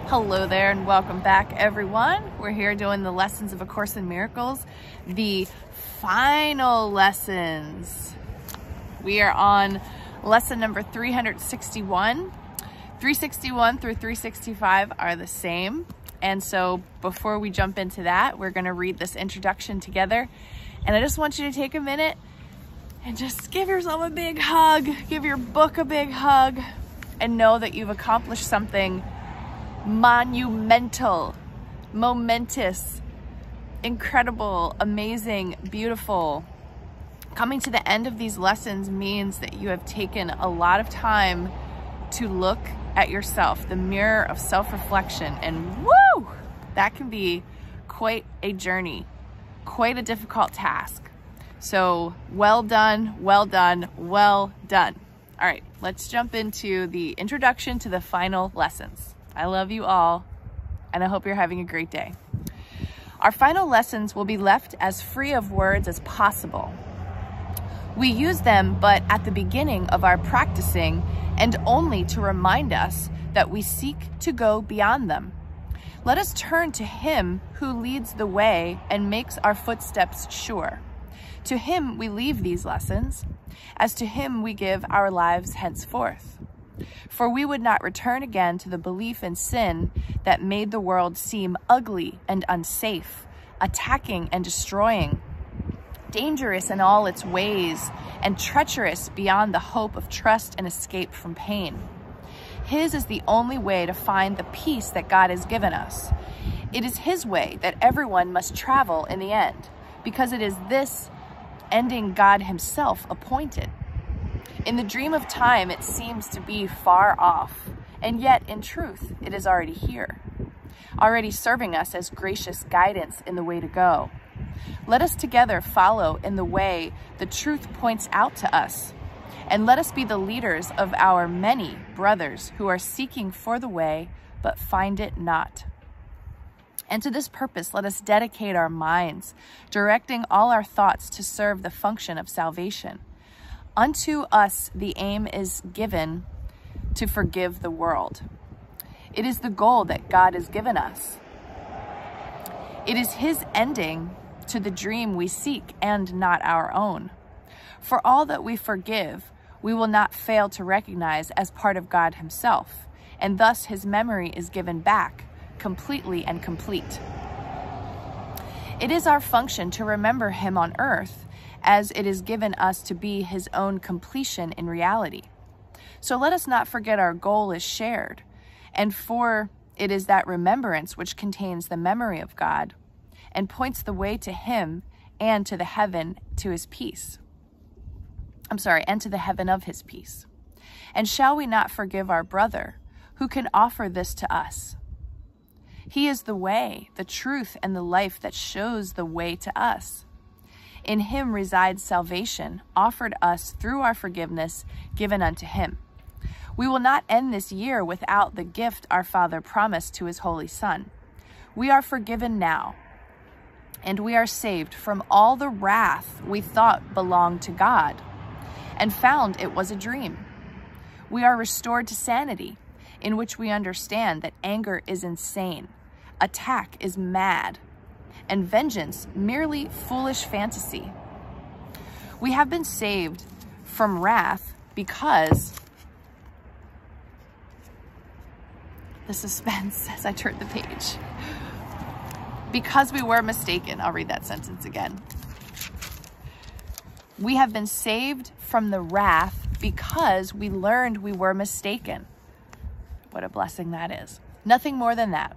Hello there and welcome back, everyone. We're here doing the lessons of A Course in Miracles, the final lessons. We are on lesson number 361. 361 through 365 are the same. And so before we jump into that, we're going to read this introduction together. And I just want you to take a minute and just give yourself a big hug, give your book a big hug, and know that you've accomplished something monumental, momentous, incredible, amazing, beautiful. Coming to the end of these lessons means that you have taken a lot of time to look at yourself, the mirror of self-reflection, and woo, that can be quite a journey, quite a difficult task. So well done, well done, well done. All right, let's jump into the introduction to the final lessons. I love you all, and I hope you're having a great day. Our final lessons will be left as free of words as possible. We use them but at the beginning of our practicing, and only to remind us that we seek to go beyond them. Let us turn to Him who leads the way and makes our footsteps sure. To Him we leave these lessons, as to Him we give our lives henceforth. For we would not return again to the belief in sin that made the world seem ugly and unsafe, attacking and destroying, dangerous in all its ways, and treacherous beyond the hope of trust and escape from pain. His is the only way to find the peace that God has given us. It is His way that everyone must travel in the end, because it is this ending God Himself appointed. In the dream of time, it seems to be far off, and yet in truth, it is already here, already serving us as gracious guidance in the way to go. Let us together follow in the way the truth points out to us, and let us be the leaders of our many brothers who are seeking for the way, but find it not. And to this purpose, let us dedicate our minds, directing all our thoughts to serve the function of salvation. Unto us the aim is given to forgive the world. It is the goal that God has given us. It is His ending to the dream we seek and not our own. For all that we forgive, we will not fail to recognize as part of God Himself, and thus His memory is given back, completely and complete. It is our function to remember Him on earth, as it is given us to be His own completion in reality. So let us not forget our goal is shared, and for it is that remembrance which contains the memory of God, and points the way to Him and to the heaven to His peace. And to the heaven of His peace. And shall we not forgive our brother, who can offer this to us? He is the way, the truth, and the life that shows the way to us. In Him resides salvation, offered us through our forgiveness given unto Him. We will not end this year without the gift our Father promised to His Holy Son. We are forgiven now, and we are saved from all the wrath we thought belonged to God, and found it was a dream. We are restored to sanity, in which we understand that anger is insane, attack is mad, and vengeance merely foolish fantasy. We have been saved from wrath because the suspense as I turn the page. Because we were mistaken. I'll read that sentence again. We have been saved from the wrath because we learned we were mistaken. What a blessing that is. Nothing more than that.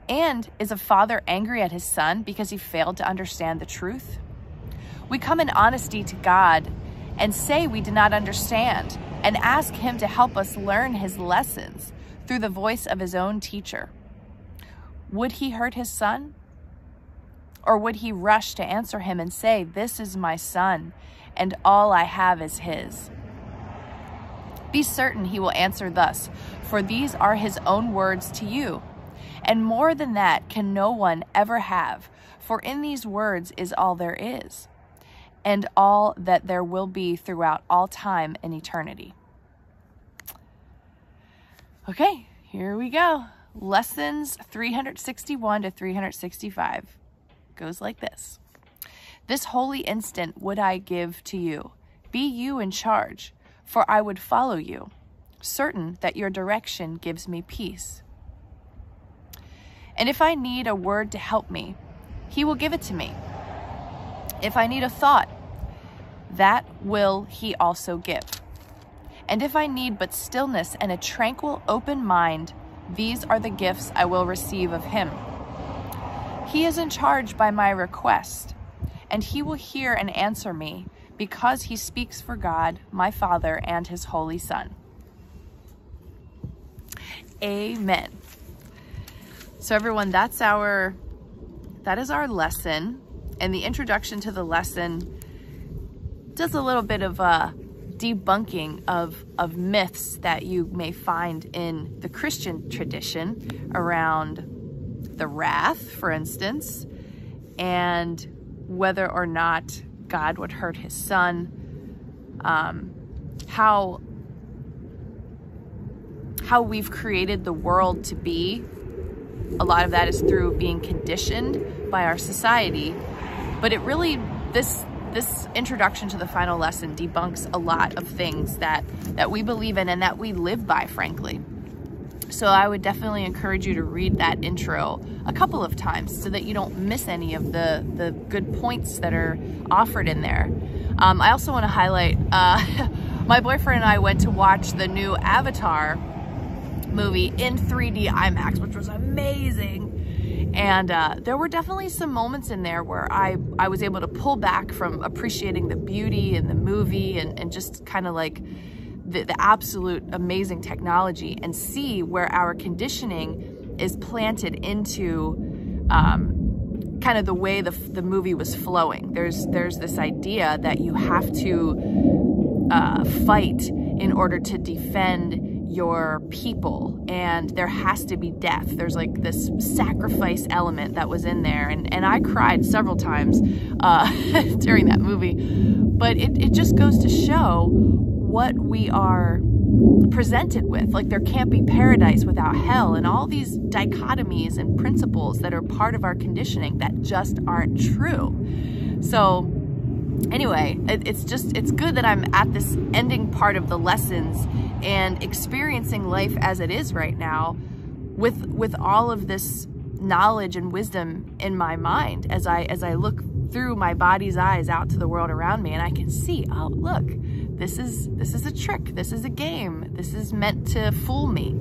And is a father angry at his son because he failed to understand the truth? We come in honesty to God and say we do not understand, and ask Him to help us learn His lessons through the voice of His own teacher. Would He hurt His son? Or would He rush to answer him and say, "This is my son, and all I have is his"? Be certain He will answer thus, for these are His own words to you. And more than that can no one ever have, for in these words is all there is, and all that there will be throughout all time and eternity. Okay, here we go. lessons 361 to 365 goes like this. This holy instant would I give to you. Be you in charge, for I would follow you, certain that your direction gives me peace. And if I need a word to help me, he will give it to me. If I need a thought, that will he also give. And if I need but stillness and a tranquil, open mind, these are the gifts I will receive of him. He is in charge by my request, and he will hear and answer me, because he speaks for God, my Father, and his Holy Son. Amen. So everyone, that is our lesson. And the introduction to the lesson does a little bit of debunking of myths that you may find in the Christian tradition around the wrath, for instance, and whether or not God would hurt his son, how we've created the world to be. A lot of that is through being conditioned by our society, but it really, this introduction to the final lesson debunks a lot of things that we believe in and that we live by, frankly. So I would definitely encourage you to read that intro a couple of times so that you don't miss any of the good points that are offered in there. I also want to highlight, my boyfriend and I went to watch the new Avatar movie in 3D IMAX, which was amazing. And there were definitely some moments in there where I was able to pull back from appreciating the beauty in the movie and just kind of like the absolute amazing technology, and see where our conditioning is planted into kind of the way the movie was flowing. There's this idea that you have to fight in order to defend your people, and there has to be death. There's like this sacrifice element that was in there, and I cried several times during that movie. But it just goes to show what we are presented with. Like, there can't be paradise without hell, and all these dichotomies and principles that are part of our conditioning that just aren't true. So anyway, it's good that I'm at this ending part of the lessons and experiencing life as it is right now with all of this knowledge and wisdom in my mind as I look through my body's eyes out to the world around me, and I can see, oh, look, this is a trick, this is a game, this is meant to fool me.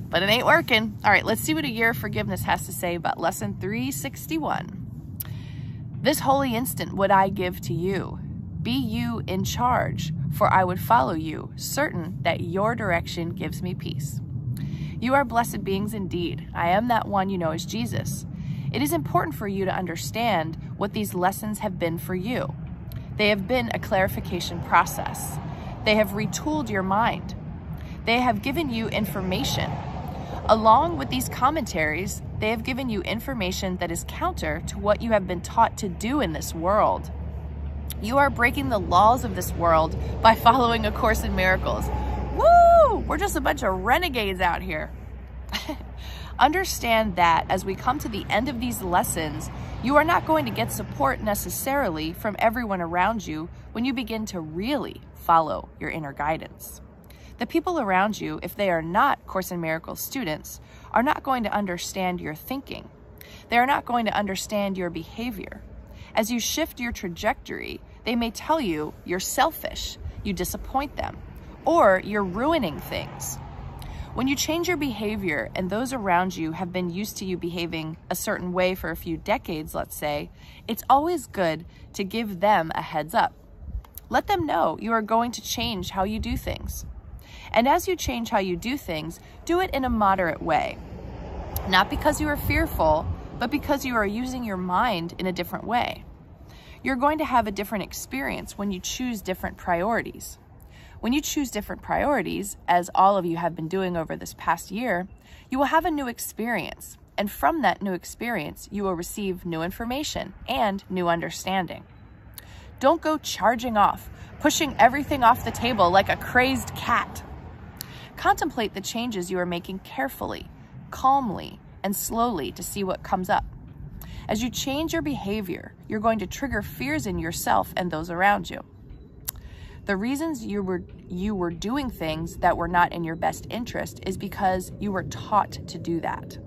But it ain't working. All right, let's see what a year of forgiveness has to say about lesson 361. This holy instant would I give to you. Be you in charge, for I would follow you, certain that your direction gives me peace. You are blessed beings indeed. I am that one you know as Jesus. It is important for you to understand what these lessons have been for you. They have been a clarification process. They have retooled your mind. They have given you information. Along with these commentaries, they have given you information that is counter to what you have been taught to do in this world. You are breaking the laws of this world by following A Course in Miracles. Woo! We're just a bunch of renegades out here. Understand that as we come to the end of these lessons, you are not going to get support necessarily from everyone around you when you begin to really follow your inner guidance. The people around you, if they are not Course in Miracles students, are not going to understand your thinking. They are not going to understand your behavior. As you shift your trajectory, they may tell you you're selfish, you disappoint them, or you're ruining things. When you change your behavior and those around you have been used to you behaving a certain way for a few decades, let's say, it's always good to give them a heads up. Let them know you are going to change how you do things. And as you change how you do things, do it in a moderate way. Not because you are fearful, but because you are using your mind in a different way. You're going to have a different experience when you choose different priorities. When you choose different priorities, as all of you have been doing over this past year, you will have a new experience. And from that new experience, you will receive new information and new understanding. Don't go charging off, pushing everything off the table like a crazed cat. Contemplate the changes you are making carefully, calmly, and slowly to see what comes up. As you change your behavior, you're going to trigger fears in yourself and those around you. The reasons you were doing things that were not in your best interest is because you were taught to do that.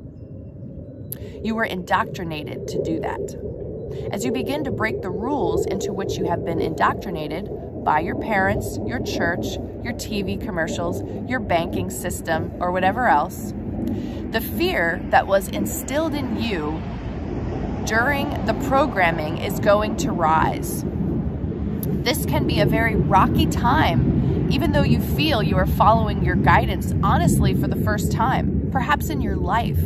You were indoctrinated to do that. As you begin to break the rules into which you have been indoctrinated by your parents, your church, your TV commercials, your banking system, or whatever else, the fear that was instilled in you during the programming is going to rise. This can be a very rocky time, even though you feel you are following your guidance honestly for the first time, perhaps in your life.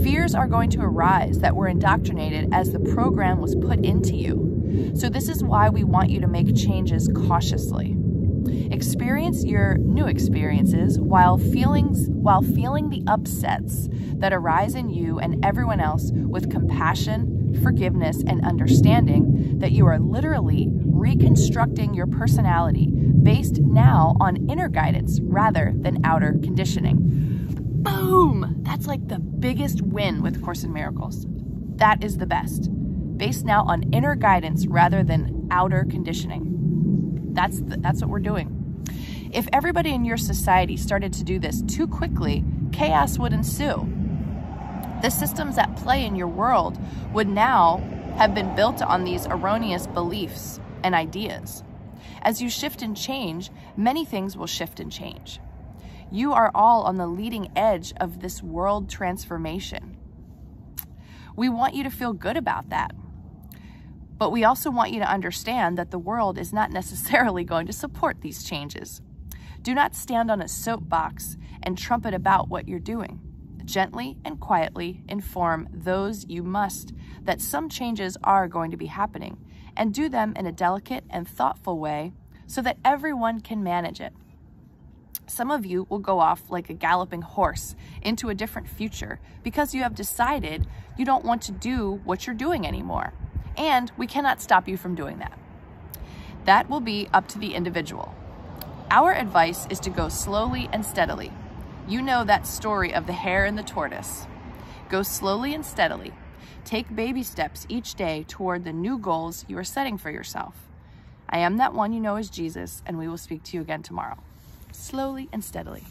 Fears are going to arise that were indoctrinated as the program was put into you. So this is why we want you to make changes cautiously. Experience your new experiences while feeling the upsets that arise in you and everyone else with compassion, forgiveness, and understanding that you are literally reconstructing your personality based now on inner guidance rather than outer conditioning. Boom! That's like the biggest win with Course in Miracles. That is the best. Based now on inner guidance rather than outer conditioning. That's what we're doing. If everybody in your society started to do this too quickly, chaos would ensue. The systems at play in your world would now have been built on these erroneous beliefs and ideas. As you shift and change, many things will shift and change. You are all on the leading edge of this world transformation. We want you to feel good about that. But we also want you to understand that the world is not necessarily going to support these changes. Do not stand on a soapbox and trumpet about what you're doing. Gently and quietly inform those you must that some changes are going to be happening, and do them in a delicate and thoughtful way so that everyone can manage it. Some of you will go off like a galloping horse into a different future because you have decided you don't want to do what you're doing anymore, and we cannot stop you from doing that. That will be up to the individual. Our advice is to go slowly and steadily. You know that story of the hare and the tortoise. Go slowly and steadily. Take baby steps each day toward the new goals you are setting for yourself. I am that one you know as Jesus, and we will speak to you again tomorrow. Slowly and steadily.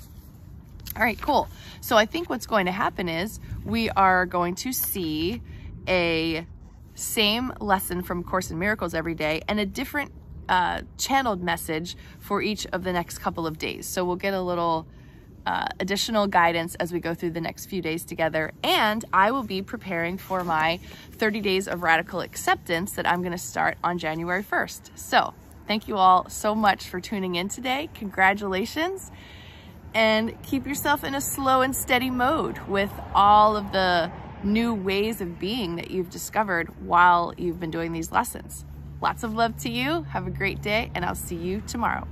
All right, cool. So I think what's going to happen is we are going to see a same lesson from Course in Miracles every day and a different channeled message for each of the next couple of days. So we'll get a little additional guidance as we go through the next few days together. And I will be preparing for my 30 days of radical acceptance that I'm going to start on January 1st. So thank you all so much for tuning in today. Congratulations. And keep yourself in a slow and steady mode with all of the new ways of being that you've discovered while you've been doing these lessons. Lots of love to you. Have a great day, and I'll see you tomorrow.